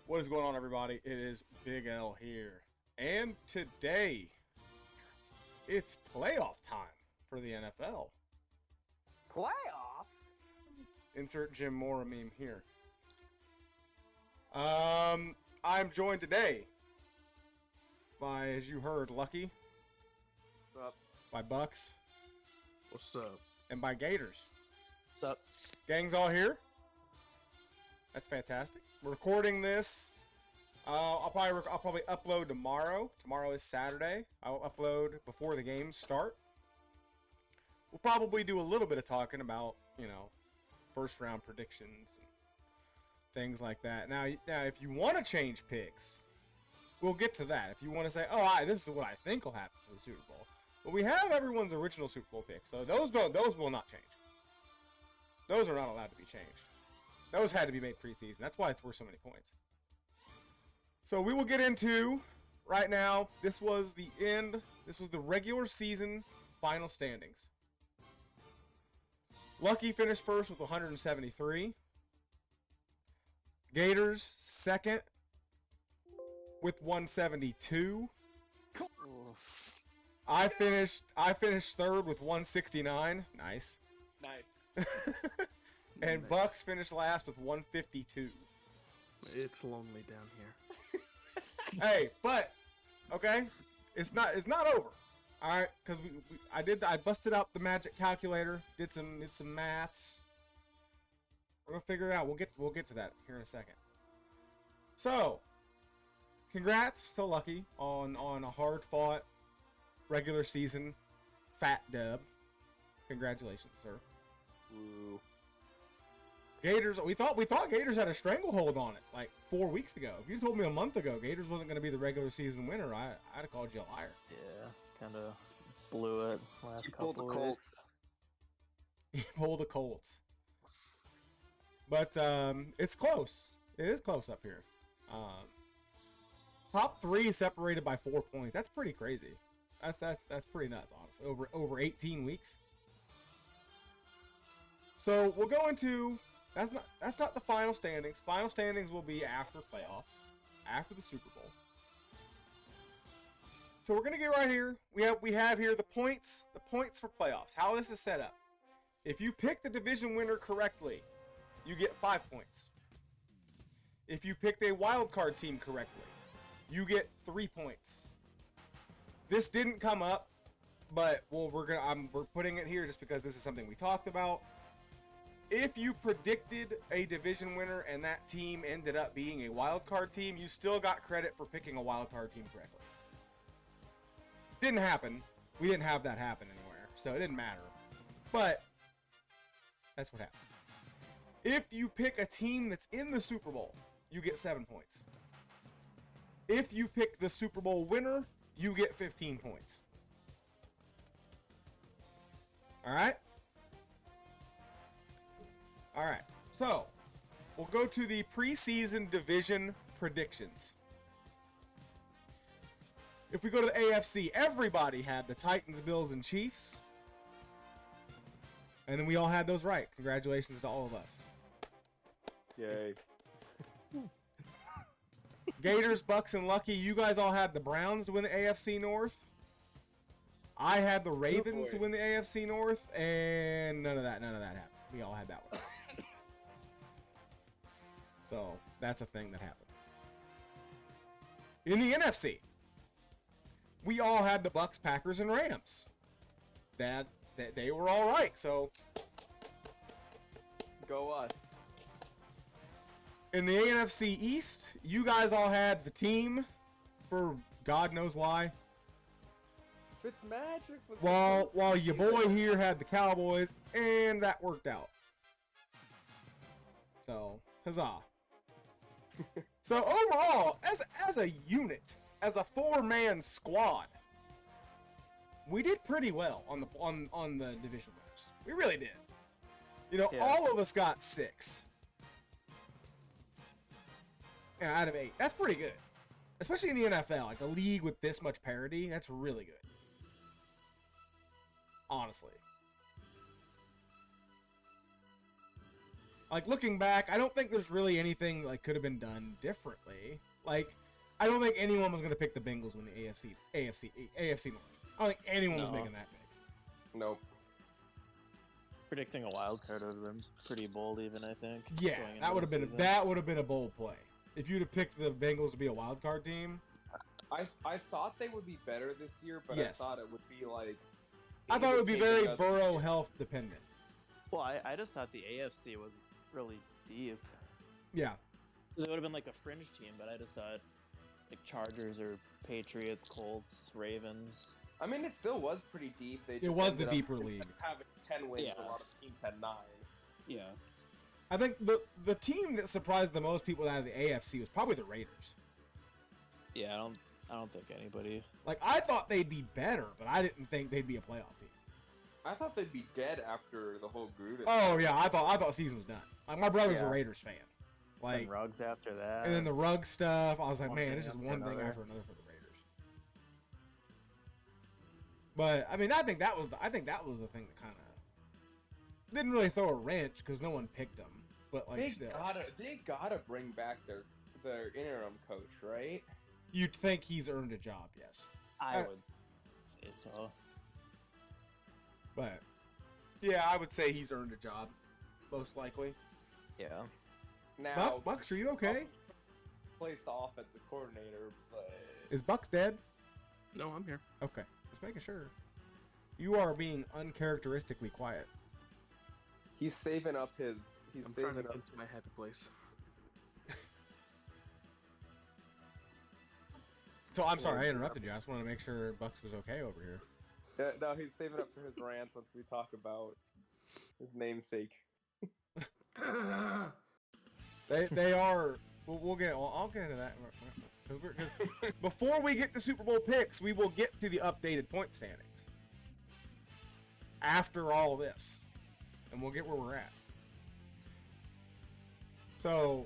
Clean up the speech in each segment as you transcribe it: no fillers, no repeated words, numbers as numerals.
What is going on, everybody? It is Big L here. And today, it's playoff time for the NFL. Playoffs? Insert Jim Mora meme here. I'm joined today by, as you heard, Lucky. What's up? By Bucks. What's up? And by Gators. What's up? Gang's all here. That's fantastic. We're recording this. I'll probably upload tomorrow. Tomorrow is Saturday. I'll upload before the games start. We'll probably do a little bit of talking about, first round predictions and things like that. Now, if you want to change picks, we'll get to that. If you want to say, this is what I think will happen for the Super Bowl. But we have everyone's original Super Bowl picks, so those will not change. Those are not allowed to be changed. Those had to be made preseason. That's why it's worth so many points. So we will get into, right now, this was the end. This was the regular season final standings. Lucky finished first with 173. Gators second with 172. Oof. I finished third with 169. Nice. Nice. And Nice. Bucks finished last with 152. It's lonely down here. Hey, but okay, it's not over. All right, because I busted out the magic calculator, did some maths. We're gonna figure it out. We'll get to that here in a second. So, congrats to Lucky on a hard fought regular season fat dub. Congratulations, sir. Woo. Gators, we thought Gators had a stranglehold on it like 4 weeks ago. If you told me a month ago Gators wasn't going to be the regular season winner, I'd have called you a liar. Yeah, kind of blew it last She couple pulled the of Colts. He pulled the Colts. But it's close. It is close up here. Top three separated by 4 points. That's pretty crazy. That's pretty nuts, honestly. Over 18 weeks. So we'll go into that's not the final standings. Final standings will be after playoffs, after the Super Bowl. So we're gonna get right here. We have here the points for playoffs. How this is set up. If you pick the division winner correctly, you get 5 points. If you picked a wild card team correctly, you get 3 points. This didn't come up, but we're putting it here just because this is something we talked about. If you predicted a division winner and that team ended up being a wild card team, you still got credit for picking a wild card team correctly. Didn't happen. We didn't have that happen anywhere, so it didn't matter. But that's what happened. If you pick a team that's in the Super Bowl, you get 7 points. If you pick the Super Bowl winner, you get 15 points. All right? All right, so we'll go to the preseason division predictions. If we go to the AFC, everybody had the Titans, Bills, and Chiefs. And then we all had those right. Congratulations to all of us. Yay. Gators, Bucks, and Lucky, you guys all had the Browns to win the AFC North. I had the Ravens to win the AFC North, and none of that happened. We all had that one. So that's a thing that happened. In the NFC, we all had the Bucks, Packers, and Rams. That they were all right. So Go us. in the NFC East, you guys all had the team for God knows why. Fitzmagic was While your boy here had the Cowboys, and that worked out. So huzzah. So overall, as a unit, as a 4-man squad, we did pretty well on the division winners. We really did. Yeah. All of us got 6. Yeah, out of 8. That's pretty good. Especially in the NFL, like a league with this much parity, that's really good. Honestly. Like, looking back, I don't think there's really anything like could have been done differently. Like, I don't think anyone was going to pick the Bengals when the AFC North. I don't think anyone was No. making that pick. Nope. Predicting a wild card would have been pretty bold, even I think. Yeah, going into that would the have been a bold play. If you'd have picked the Bengals to be a wild card team, I thought they would be better this year, but Yes. I thought it would be like. I thought it would be very another Burrow year. health dependent. Well, I just thought the AFC was really deep. Yeah, It would have been like a fringe team, but I just thought like Chargers or Patriots, Colts, Ravens. I mean, it still was pretty deep. They It just was the ended up deeper instead league. of having 10 wins, Yeah. a lot of teams had 9. Yeah. I think the team that surprised the most people out of the AFC was probably the Raiders. Yeah, I don't think anybody. Like, I thought they'd be better, but I didn't think they'd be a playoff team. I thought they'd be dead after the whole Gruden. Oh yeah, I thought season was done. Like, my brother's a Yeah. Raiders fan. Like, And Ruggs after that. and then the rug stuff. I was like, one man, thing this is after one thing another. after another for the Raiders. But I mean, I think that was the thing that kind of didn't really throw a wrench because no one picked them. But like, they still, gotta bring back their interim coach, right? you'd think he's earned a job, yes. I would say so. But yeah, I would say he's earned a job, most likely. Yeah. Now, Bucks, are you okay? plays the offensive coordinator, but Is Bucks dead? No, I'm here. Okay, just making sure. You are being uncharacteristically quiet. he's saving up his. He's I'm saving trying to up. get to my happy place. So I'm sorry I interrupted you. I just wanted to make sure Bucks was okay over here. No, he's saving up for his rant once we talk about his namesake. They are. We'll get. I'll get into that because before we get to Super Bowl picks, we will get to the updated point standings. After all of this, and we'll get where we're at. So,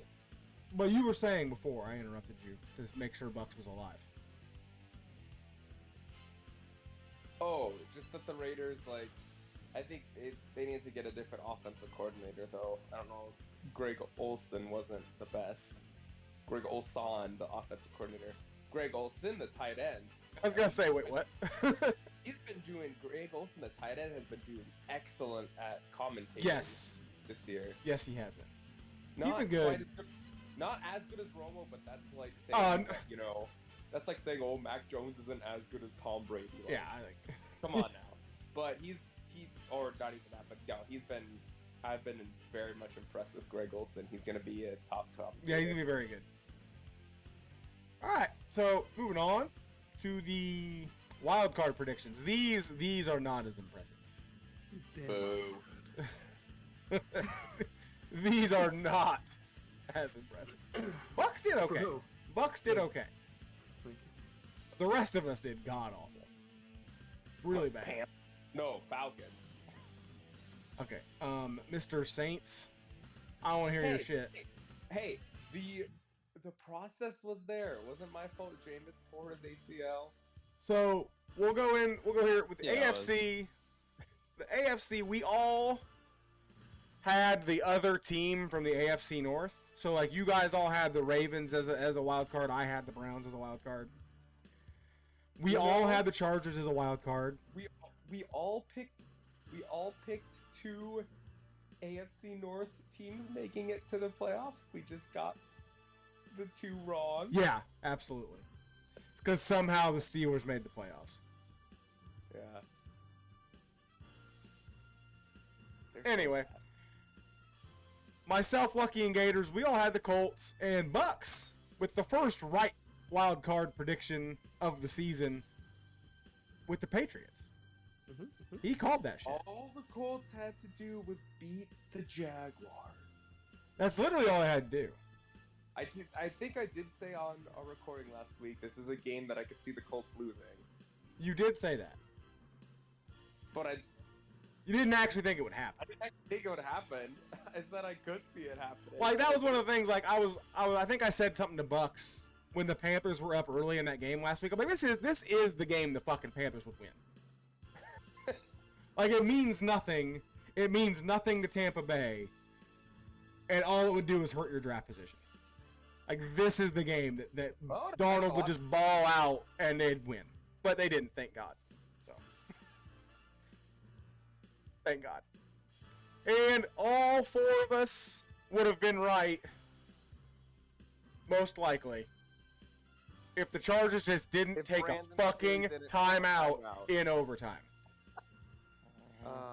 but you were saying before I interrupted you to make sure Bucks was alive. Oh, just that the Raiders, like, I think they need to get a different offensive coordinator, though. I don't know. Greg Olson wasn't the best. Greg Olson, the offensive coordinator. Greg Olson, the tight end. I was gonna say, wait, what? He's been doing. Greg Olson, the tight end, has been doing excellent at commentating. Yes, This year. yes, he has been. Not been good. quite as good. Not as good as Romo, but that's like saying, n- you know, that's like saying, oh, Mac Jones isn't as good as Tom Brady. Like, Yeah, I think. come on now. But or not even that, but no, I've been very much impressed with Greg Olson. He's going to be a top. Yeah, he's gonna be very good. All right, so moving on to the wild card predictions. These are not as impressive. Damn. Boo. These are not as impressive. Bucks did okay. Bro. Bucks did okay. Thank The rest of us did god awful. Really bad. Pam. No, Falcons. Okay. Mr. Saints, I don't want to hear your shit. Hey, the process was there. It wasn't my fault. Jameis tore his ACL. So we'll go here with the Yeah, it AFC. The AFC, we all had the other team from the AFC North. So like you guys all had the Ravens as a wild card. I had the Browns as a wild card. We You all know- had the Chargers as a wild card. We all picked 2 AFC North teams making it to the playoffs. We just got the 2 wrong. Yeah, absolutely. It's because somehow the Steelers made the playoffs. Yeah. Anyway, myself, Lucky, and Gators, we all had the Colts and Bucks with the first right wild card prediction of the season with the Patriots. He called that shit. All the Colts had to do was beat the Jaguars. That's literally all I had to do. I think I did say on a recording last week, this is a game that I could see the Colts losing. You did say that. But You didn't actually think it would happen. I didn't actually think it would happen. I said I could see it happening. Like that was one of the things. Like I think I said something to Bucks when the Panthers were up early in that game last week. I'm like, this is the game the fucking Panthers would win. Like it means nothing. It means nothing to Tampa Bay. and all it would do is hurt your draft position. Like, this is the game that Oh, Darnold would just ball out and they'd win. But they didn't, thank God. So, thank God. And all 4 of us would have been right, most likely, if the Chargers just didn't take Brandon a fucking Staley didn't timeout take a timeout. in overtime.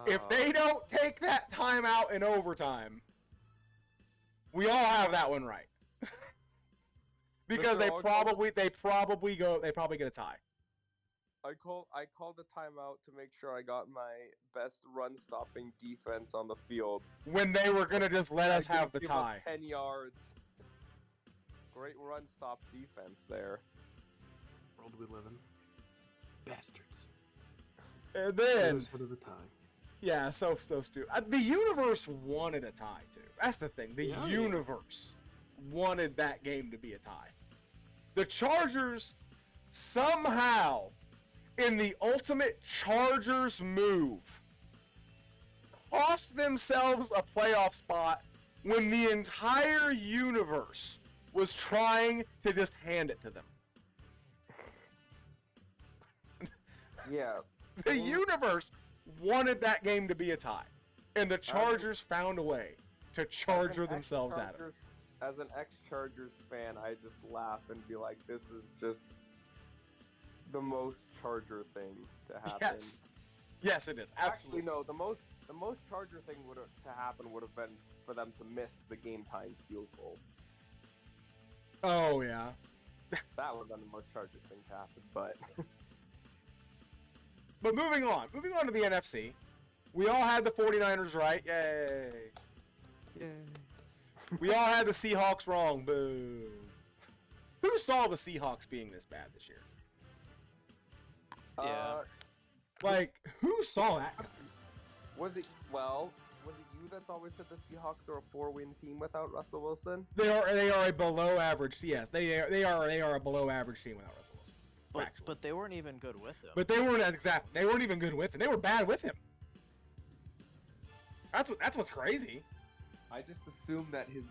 If they don't take that timeout in overtime, we all have that one right. Because they probably get a tie. I called the timeout to make sure I got my best run stopping defense on the field. When they were gonna just let us have the Give up tie. 10 yards. Great run stop defense there. World we live in. Bastards. And then, Lose for the tie. yeah, so stupid. The universe wanted a tie too. That's the thing. The Yeah. universe wanted that game to be a tie. The Chargers somehow, in the ultimate Chargers move, cost themselves a playoff spot when the entire universe was trying to just hand it to them. Yeah. The universe wanted that game to be a tie, and the Chargers found a way to charger themselves at it. As an ex-Chargers fan, I just laugh and be like, this is just the most Charger thing to happen. Yes, it is. Absolutely. Actually, no. The most Charger thing to happen would have been for them to miss the game time field goal. Oh yeah. That would have been the most Chargers thing to happen. But But moving on to the NFC. We all had the 49ers right. Yay. Yay. We all had the Seahawks wrong. Boo. Who saw the Seahawks being this bad this year? Yeah. Like, who saw that coming? Was it you that's always said the Seahawks are a 4-win team without Russell Wilson? They are a below average. Yes, they are a below average team without Russell Wilson. But they weren't even good with him. But they weren't even good with him. They were bad with him. That's what's crazy. I just assumed that his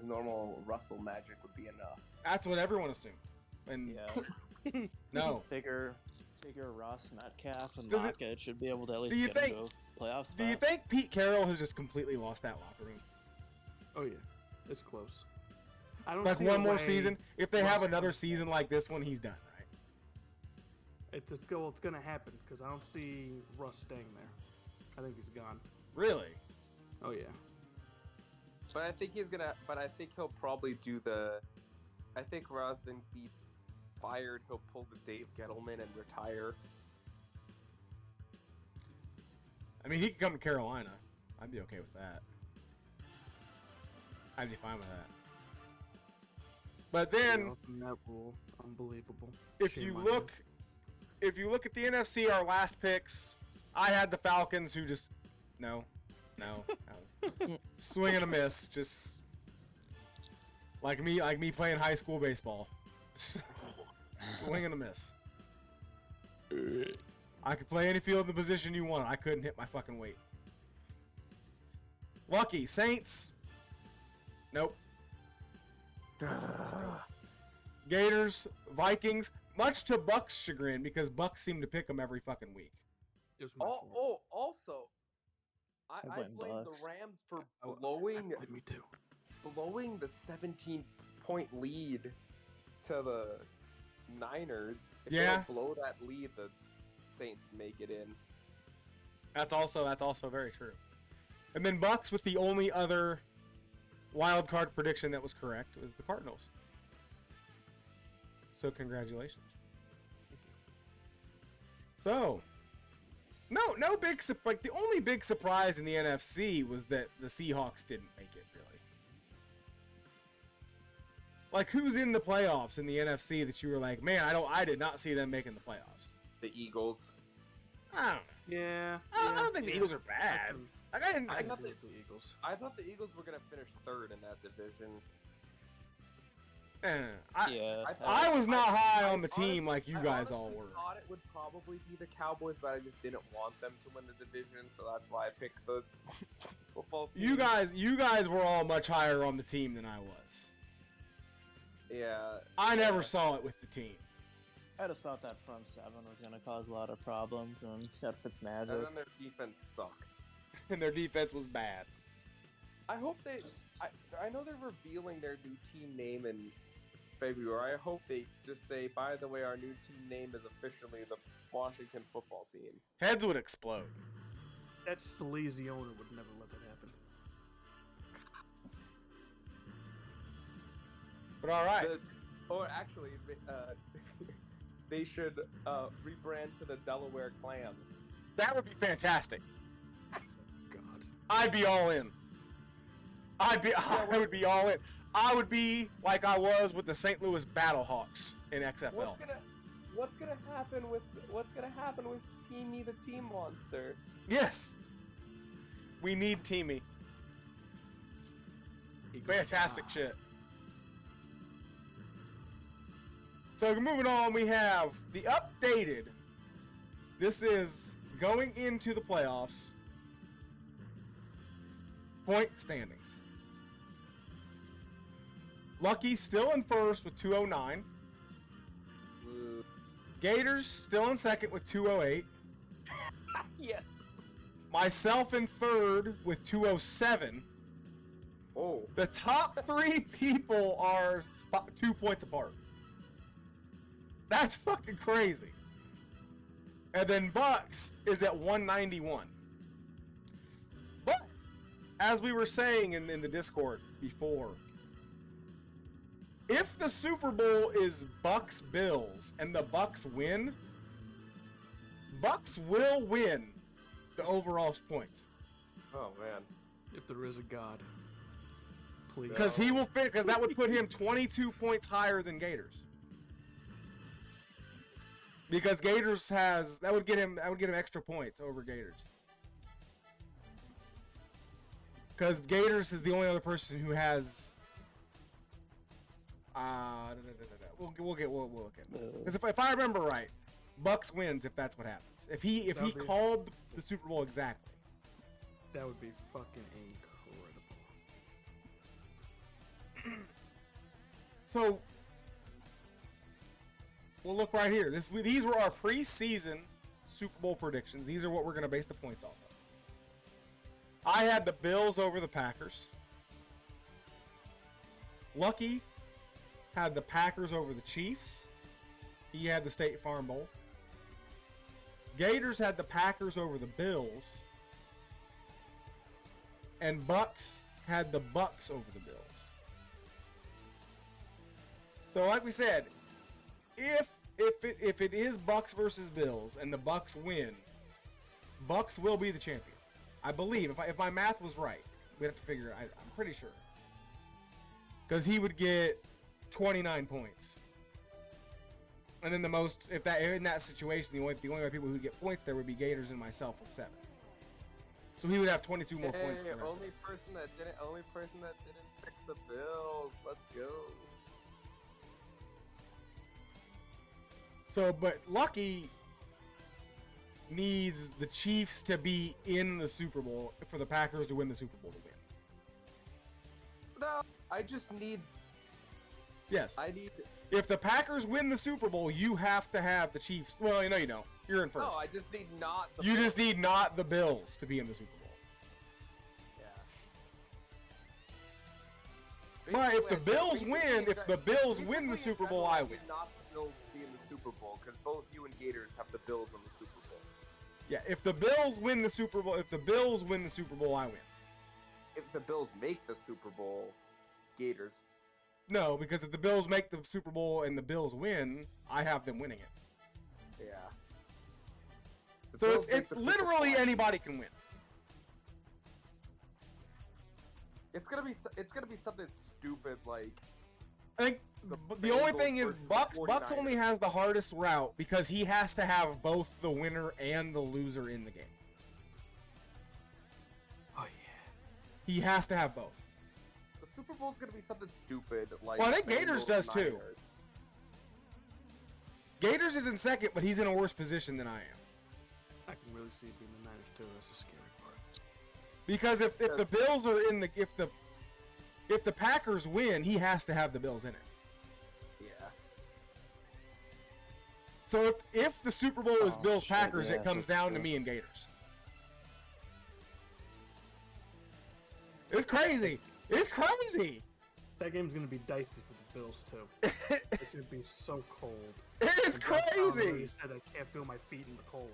normal Russell magic would be enough. That's what everyone assumed. And Yeah. no. Figure Ross, Metcalf, and Does it- Lockett should be able to at least do you get think- into a playoff spot. Do you think Pete Carroll has just completely lost that locker room? Oh yeah, it's close. I don't Like see one a more way season? If they have Russ another comes season back. like this one, he's done, right? It's gonna happen because I don't see Russ staying there. I think he's gone. Really? Oh yeah. But I think he'll probably do I think rather than be fired, he'll pull the Dave Gettleman and retire. I mean, he could come to Carolina. I'd be okay with that. I'd be fine with that. But then, That rule, unbelievable. if Shame you on look at the NFC, our last picks, I had the Falcons, who just no, swing and a miss, just like me playing high school baseball, swing and a miss. I could play any field in the position you want. I couldn't hit my fucking weight. Lucky Saints. Nope. Gators, Vikings, much to Buck's chagrin, because Bucks seem to pick them every fucking week. It was my fault. Also, I blame blame Bucks. the Rams for Oh, blowing me too. the 17-point lead to the Niners. If Yeah. they don't blow that lead, the Saints make it in. That's also very true. And then Bucks, with the only other wild card prediction that was correct, was the Cardinals. So congratulations. So, no big like the only big surprise in the NFC was that the Seahawks didn't make it, really. Like, who's in the playoffs in the NFC that you were like, man, I did not see them making the playoffs? The Eagles. I don't know. Yeah. I don't think the Eagles are bad. Like, I didn't. I Like, thought the Eagles. I thought the Eagles were gonna finish third in that division. Yeah. I was not high on the honestly- team like you I guys all honestly were. thought it would probably be the Cowboys, but I just didn't want them to win the division, so that's why I picked the football team. You guys were all much higher on the team than I was. Yeah. I never saw it with the team. I just thought that front seven was gonna cause a lot of problems, and got Fitzmagic. And then their defense sucked. And their defense was bad. I hope they. I know they're revealing their new team name in February. I hope they just say, by the way, our new team name is officially the Washington Football Team. Heads would explode. That sleazy owner would never let that happen. But all right. Or actually, they should rebrand to the Delaware Clams. That would be fantastic. God. I'd be all in. I would be all in. I would be like I was with the St. Louis Battlehawks in XFL. What's gonna happen with Teamy the Team Monster? Yes. We need Teamy. Fantastic shit. So moving on, we have the updated. This is going into the playoffs. Point standings. Lucky still in first with 209. Gators still in second with 208. Yes. Myself in third with 207. Oh. The top three people are 2 points apart. That's fucking crazy. And then Bucks is at 191. But, as we were saying in the Discord before, if the Super Bowl is Bucks-Bills and the Bucks win, Bucks will win the overall points. Oh man. If there is a God, please. Because he will fit. Because that would put him 22 points higher than Gators. Because Gators that would get him extra points over Gators. Because Gators is the only other person who has. We'll look at it. Because if I remember right, Bucks wins if that's what happens. If he called the Super Bowl exactly. That would be fucking incredible. So we'll look right here. These were our preseason Super Bowl predictions. These are what we're going to base the points off of. I had the Bills over the Packers. Lucky had the Packers over the Chiefs. He had the State Farm Bowl. Gators had the Packers over the Bills. And Bucks had the Bucks over the Bills. So like we said, if it is Bucks versus Bills and the Bucks win, Bucks will be the champion. I believe if my math was right, we have to figure it. I'm pretty sure. Because he would get 29 points. And then the most, in that situation, the only people who would get points there would be Gators and myself with 7. So he would have 22 more points. Than the rest of us. Only person that didn't pick the Bills. Let's go. So, but Lucky needs the Chiefs to be in the Super Bowl for the Packers to win the Super Bowl to win. No, I just need. Yes. I need. If the Packers win the Super Bowl, you have to have the Chiefs. Well, no, you don't. You're in first. No, I just need not. You just need not the Bills to be in the Super Bowl. Yeah. But if the Basically, Bills win, if the Bills win the Super Bowl, I win. Not the Bills be in the Super Bowl because both you and Gators have the Bills in the Super Bowl. Yeah, if the Bills win the Super Bowl, I win. If the Bills make the Super Bowl, Gators. No, because if the Bills make the Super Bowl and the Bills win, I have them winning it. Yeah. The So Bills make it's the Super literally Bowl. anybody can win. It's gonna be something stupid like. I think the only thing is Bucks only has the hardest route because he has to have both the winner and the loser in the game. Oh yeah. He has to have both. The Super Bowl's gonna be something stupid like. Well, I think Gators Bengals, does too. Niners. Gators is in second, but he's in a worse position than I am. I can really see it being the Niners too. That's the scary part. Because if the Bills are in the if the Packers win, he has to have the Bills in it. Yeah. So if the Super Bowl is Oh, Bills shit, Packers, yeah, it comes that's down to true. me and Gators. It's crazy. It's crazy. That game's gonna be dicey for the Bills too. It's gonna be so cold. It is And Josh Allen crazy. already said I can't feel my feet in the cold.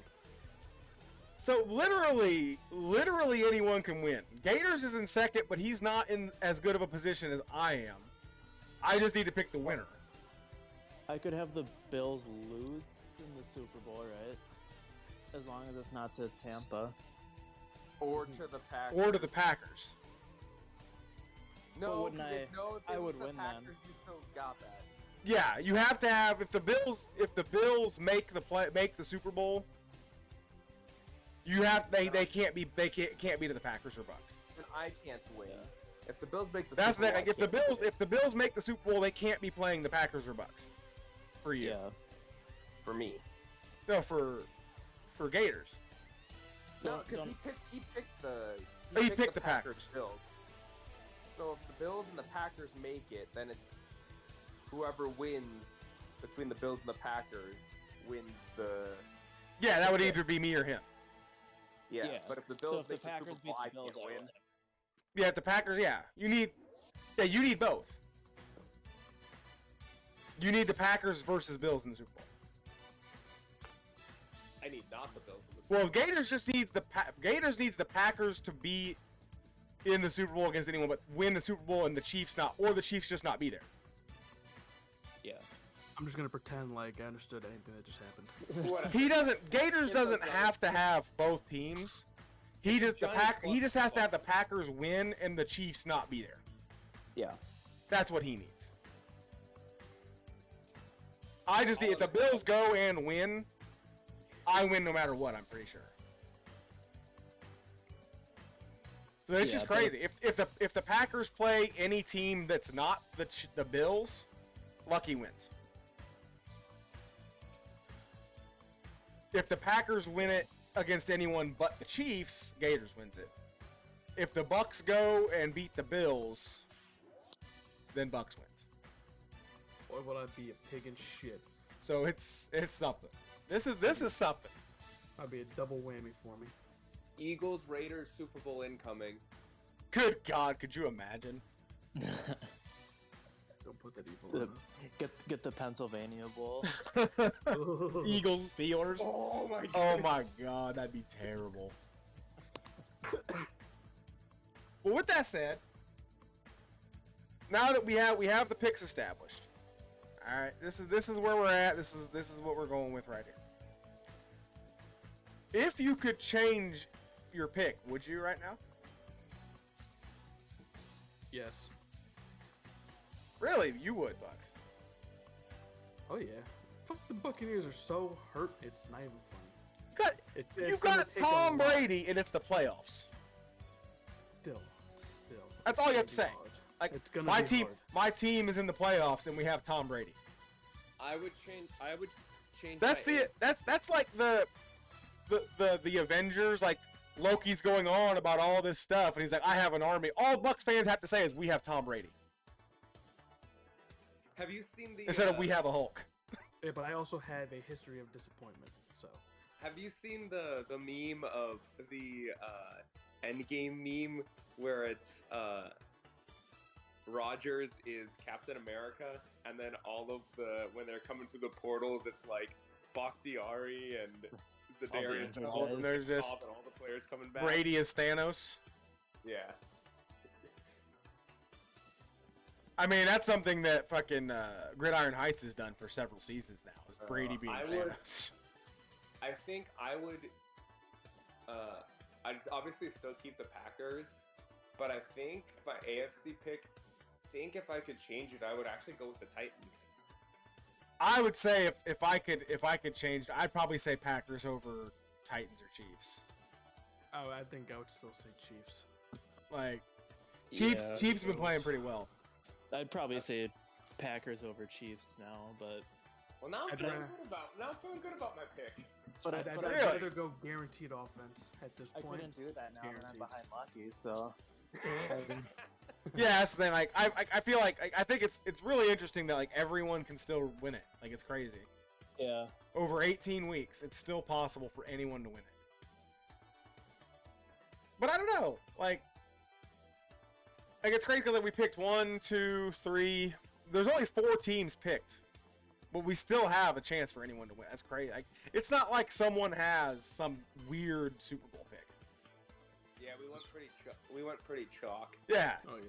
So literally anyone can win. Gators is in second, but he's not in as good of a position as I am. I just need to pick the winner. I could have the Bills lose in the Super Bowl, right? As long as it's not to Tampa. Or to the Packers. Or to the Packers. No, wouldn't 'cause if I it was would the win then. Packers, you still got that. Yeah, you have to have if the Bills make the Super Bowl, you have they can't be to the Packers or Bucks. And I can't win. Yeah. If the Bills make the That's Super the Bowl, like, I if can't the Bills make the Super Bowl, they can't be playing the Packers or Bucks. For you. Yeah. win. For me. No, for Gators. No, Don't- because don't- he picked the He picked the Packers. Bills. So if the Bills and the Packers make it, then it's whoever wins between the Bills and the Packers wins the. Yeah, that would either be me or him. Yeah, Yeah. but if the So Bills if the make Packers the Super beat Bowl, I the Bills, can't I win. win. Yeah, if the Packers, you need both. You need the Packers versus Bills in the Super Bowl. I need not the Bills in the Super Bowl. Well, Gators just needs the Packers to be in the Super Bowl against anyone, but win the Super Bowl and the Chiefs the Chiefs just not be there. Yeah. I'm just gonna pretend like I understood anything that just happened. Whatever. Gators doesn't have to have both teams. He just has to have the Packers win and the Chiefs not be there. Yeah. That's what he needs. I just need if the Bills go and win, I win no matter what. I'm pretty sure. So it's Yeah, just crazy. If the Packers play any team that's not the Bills, Lucky wins. If the Packers win it against anyone but the Chiefs, Gators wins it. If the Bucks go and beat the Bills, then Bucks wins. Boy, would I be a pig in shit. So it's something. This is something. That'd be a double whammy for me. Eagles Raiders Super Bowl incoming. Good God, could you imagine? Don't put that evil on Get the Pennsylvania Bowl. us. Eagles, Steelers. Oh my Oh my God, that'd be terrible. Well, with that said, now that we have the picks established. All right, this is where we're at. This is what we're going with right here. If you could change your pick, would you right now? Yes. Really, you would, Bucks. Oh yeah. Fuck, the Buccaneers are so hurt. It's not even funny. You've It's gonna got take a Tom lot. Brady, and it's the playoffs. Still. That's all you have to It's gonna say. be hard. Like It's gonna my be team, hard. my team is in the playoffs, and we have Tom Brady. I would change. That's my that's like the Avengers. Like Loki's going on about all this stuff, and he's like, I have an army. All Bucks fans have to say is, we have Tom Brady, Have you seen the? instead of we have a Hulk. Yeah, but I also have a history of disappointment. So Have you seen the meme of the Endgame meme where it's Rogers is Captain America, and then all of when they're coming through the portals, it's like Bakhtiari and Zedarius and all, Avengers. There's just and all the players coming back. Brady is Thanos. Yeah. I mean, that's something that fucking Gridiron Heights has done for several seasons now. Is Brady being I would- Thanos? I think I would. I'd obviously still keep the Packers, but I think my AFC pick. If I could change it, I would actually go with the Titans. I would say if I could change, I'd probably say Packers over Titans or Chiefs. I think I would still say Chiefs. Like, Chiefs Yeah, Chiefs have been playing pretty well. I'd probably say Packers over Chiefs now, but Well, now I'm I'd feeling rather- good about my pick. I'd Really? rather go guaranteed offense at this I point. couldn't do that now that I'm Guaranteed. behind Lucky. So Yeah, that's the thing. Like, I feel like I think it's really interesting that like everyone can still win it. Like, it's crazy. yeah, Over 18 weeks, it's still possible for anyone to win it. But I don't know. Like it's crazy because like, we picked 1, 2, 3. There's only 4 teams picked, but we still have a chance for anyone to win. That's crazy. Like, it's not like someone has some weird Super Bowl pick. Yeah, we went pretty chalk. Yeah, Oh yeah.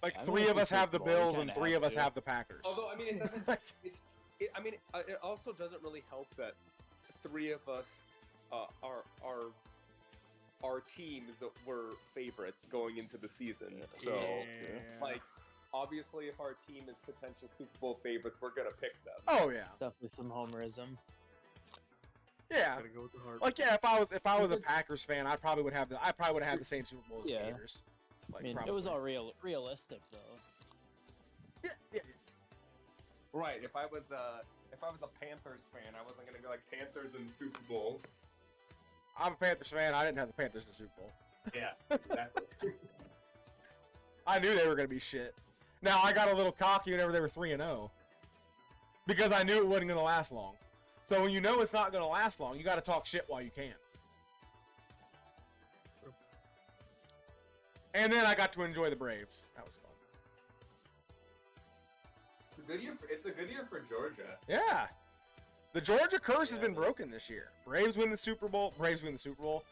like I mean, 3 it's of the us have Super the Bowl, you Bills and kinda 3 have of us to. have the Packers. Although, I mean, it doesn't. It also doesn't really help that 3 of us our teams were favorites going into the season. So, Yeah. like, obviously, if our team is potential Super Bowl favorites, we're gonna pick them. Oh yeah, it's definitely some homerism. yeah. Gotta go with the heart. Like yeah, if I was a Packers fan, I probably would have the same Super Bowl as the Yeah. Gators. Like, I mean, probably. it was all realistic though. Yeah. Right. If I was a Panthers fan, I wasn't gonna go like Panthers in the Super Bowl. I'm a Panthers fan. I didn't have the Panthers in the Super Bowl. Yeah, exactly. I knew they were gonna be shit. Now I got a little cocky whenever they were 3-0 because I knew it wasn't gonna last long. So when you know it's not gonna last long, you got to talk shit while you can. True. And then I got to enjoy the Braves. That was fun. It's a good year for Georgia. Yeah. The Georgia curse has Yeah, been it is. broken this year. Braves win the Super Bowl. Braves win the Super Bowl.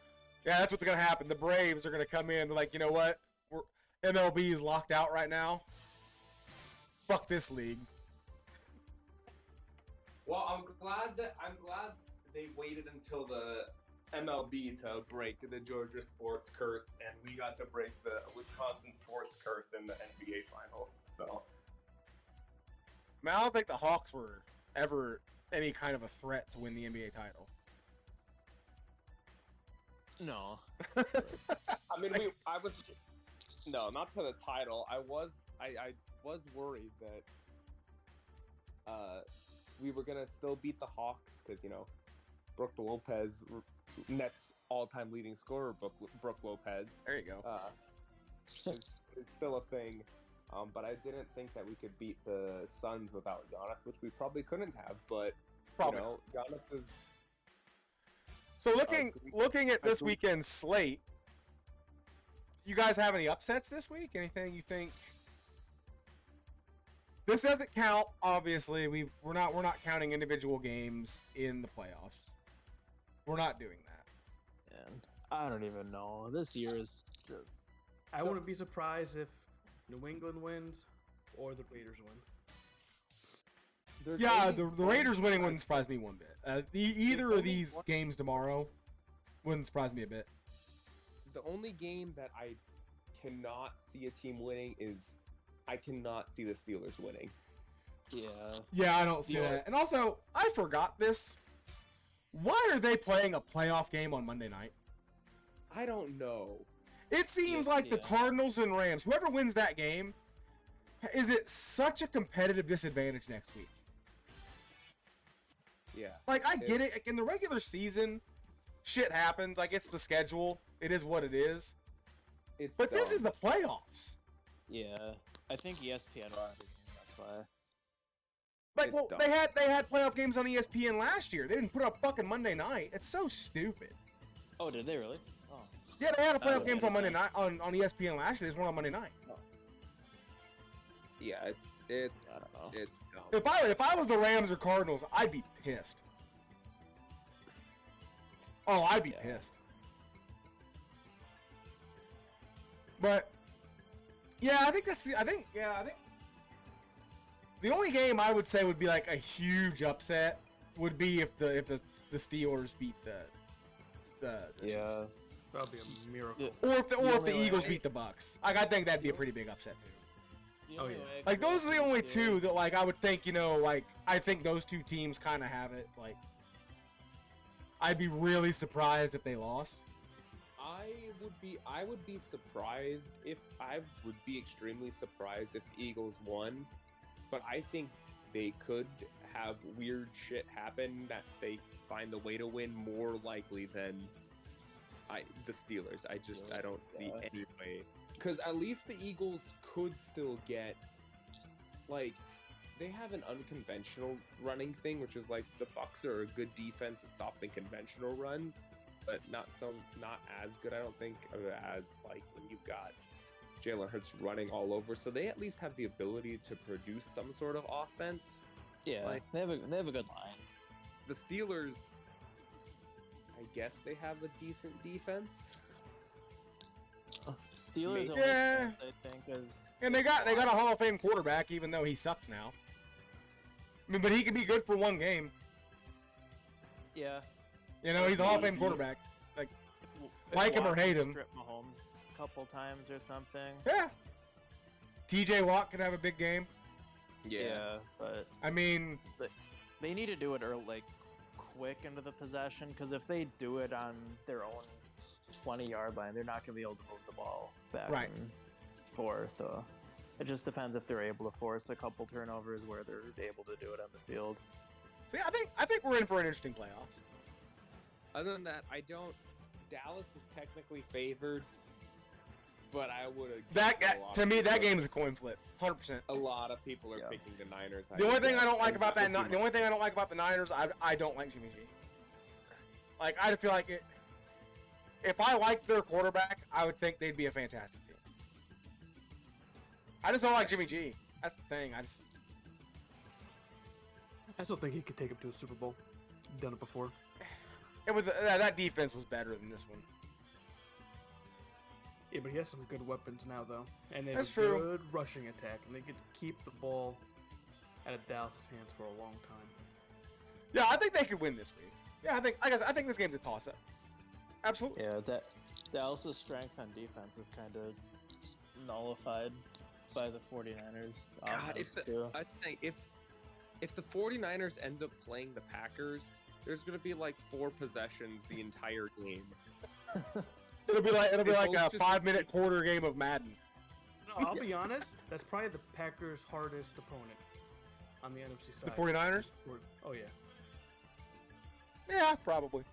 Yeah, that's what's going to happen. The Braves are going to come in. They're like, you know what? MLB is locked out right now. Fuck this league. Well, I'm glad they waited until the MLB to break the Georgia sports curse, and we got to break the Wisconsin sports curse in the NBA finals. So, I mean, I don't think the Hawks were ever any kind of a threat to win the NBA title. No, I mean, no, not to the title. I was worried that we were gonna still beat the Hawks because Brook Lopez, Nets all-time leading scorer, Brook Lopez, There you go. is still a thing. But I didn't think that we could beat the Suns without Giannis, which we probably couldn't have. But Probably. Giannis is. So looking at this agree. weekend's slate, you guys have any upsets this week? Anything you think? This doesn't count, obviously. We're not counting individual games in the playoffs. We're not doing that. and I don't even know. This year is just I wouldn't be surprised if New England wins or the Raiders win. There's Yeah, only the one- Raiders winning wouldn't surprise me one bit. Either only of these one- games tomorrow wouldn't surprise me a bit. The only game that I cannot see a team winning is I cannot see the Steelers winning. yeah. Yeah, I don't see You know- that. And also, I forgot this. Why are they playing a playoff game on Monday night? I don't know. It seems like the Yeah. Cardinals and Rams, whoever wins that game, is at such a competitive disadvantage next week. Yeah. Like, I get it. Like, in the regular season, shit happens. Like, it's the schedule. It is what it is. It's But this dumb. is the playoffs. Yeah, I think ESPN won the game. That's why. Like, It's well, dumb. they had playoff games on ESPN last year. They didn't put up fucking Monday night. It's so stupid. Oh, did they really? Oh, Yeah, they had a playoff Oh, games on Monday night on ESPN last year. There's one on Monday night. Yeah, it's I don't know. it's dumb. If I was the Rams or Cardinals, I'd be pissed. Oh, I'd be Yeah. pissed. But yeah, I think the only game I would say would be like a huge upset would be if the Steelers beat the Yeah. That'd be a miracle. Yeah. or if the only way- Eagles beat the Bucks. Like, I think that'd be a pretty big upset too. The Oh, only yeah. way I Like, could those are the see only two Steelers- that, like, I would think, like, I think those two teams kind of have it. Like, I'd be really surprised if they lost. I would be surprised if I would be extremely surprised if the Eagles won, but I think they could have weird shit happen that they find the way to win more likely than the Steelers. I don't see any way, because at least the Eagles could still get, like, they have an unconventional running thing, which is like the Bucks are a good defense at stopping conventional runs, but not as good, I don't think, as like when you've got Jalen Hurts running all over. So they at least have the ability to produce some sort of offense. Yeah, Like, they have a good line. the Steelers, I guess they have a decent defense. Steelers only Yeah. chance, I think, is And they got a Hall of Fame quarterback, even though he sucks now. I mean, but he can be good for one game. yeah. You know, he's a Hall of Fame quarterback. If Like him or Watt hate can him. strip Mahomes a couple times or something. Yeah. TJ Watt could have a big game. Yeah, but I mean, they need to do it like quick into the possession, because if they do it on their own 20-yard line, they're not going to be able to move the ball back Right. and score. So it just depends if they're able to force a couple turnovers where they're able to do it on the field. so yeah, I think we're in for an interesting playoffs. Other than that, Dallas is technically favored, but I would have. To me, that game is a coin flip, 100%. A lot of people are Yeah. picking the Niners. The only thing I don't like about would be the only thing I don't like about the Niners, I don't like Jimmy G. Like, I feel like it. If I liked their quarterback, I would think they'd be a fantastic team. I just don't like Jimmy G. That's the thing. I still think he could take him to a Super Bowl. Done it before. That defense was better than this one. Yeah, but he has some good weapons now, though. And they have That's a true. good rushing attack, and they get to keep the ball out of Dallas' hands for a long time. Yeah, I think they could win this week. Yeah, I think this game's a toss-up. Absolutely. Yeah, that Dallas' strength on defense is kind of nullified by the 49ers offense too. I think if the 49ers end up playing the Packers, there's gonna be like 4 possessions the entire game. It'll be like a both just- 5-minute quarter game of Madden. No, I'll be honest. That's probably the Packers' hardest opponent on the NFC side. The 49ers? Oh yeah. Yeah, probably.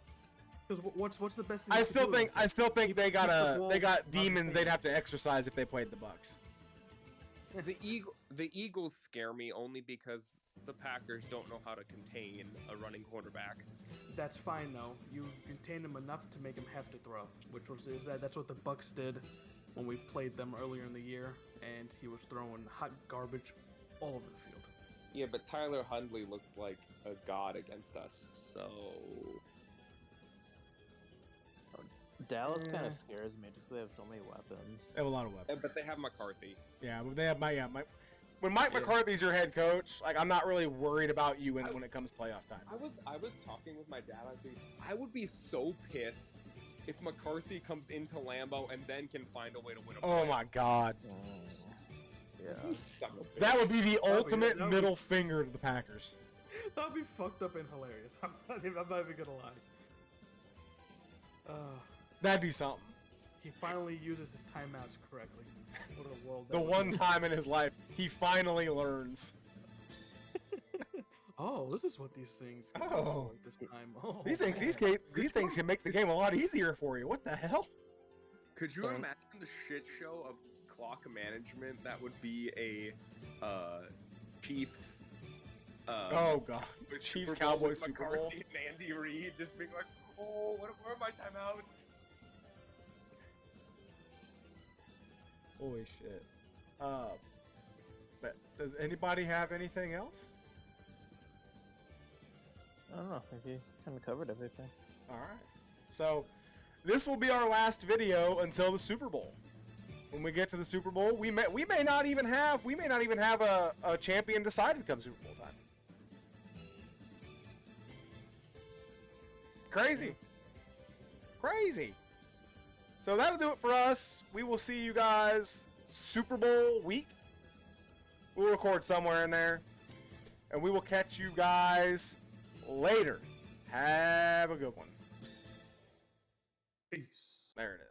Because what's the best? I still think they got demons they'd they'd have to exercise if they played the Bucks. The Eagles scare me only because the Packers don't know how to contain a running quarterback. That's fine though. You contain him enough to make him have to throw, that's what the Bucks did when we played them earlier in the year, and he was throwing hot garbage all over the field. Yeah, but Tyler Hundley looked like a god against us, so Dallas kind of scares me just 'cause they have so many weapons. They have a lot of weapons. but they have McCarthy. Yeah, but they have when Mike McCarthy's your head coach, like, I'm not really worried about you when it comes playoff time. I was talking with my dad. I would be so pissed if McCarthy comes into Lambeau and then can find a way to win a Oh my God, Yeah. You son of a bitch. that would be the ultimate that would be- middle finger to the Packers. That'd be fucked up and hilarious. I'm not even gonna lie. That'd be something. He finally uses his timeouts correctly. What a world. The that one was. time in his life he finally learns. Oh, this is what these things. Can do Oh. for this time. Oh, These things can make the game a lot easier for you. What the hell? Could you Fun. imagine the shit show of clock management that would be a Chiefs? Oh God, with Chiefs Super Bowl Cowboys with Super McCarthy Bowl. and Andy Reid just being like, oh, where are my timeouts? Holy shit. But does anybody have anything else? I don't know. I think you kind of covered everything. All right. So this will be our last video until the Super Bowl. When we get to the Super Bowl, we may not even have a champion decided come Super Bowl time. Crazy. Crazy. So that'll do it for us. We will see you guys Super Bowl week. We'll record somewhere in there. And we will catch you guys later. Have a good one. Peace. There it is.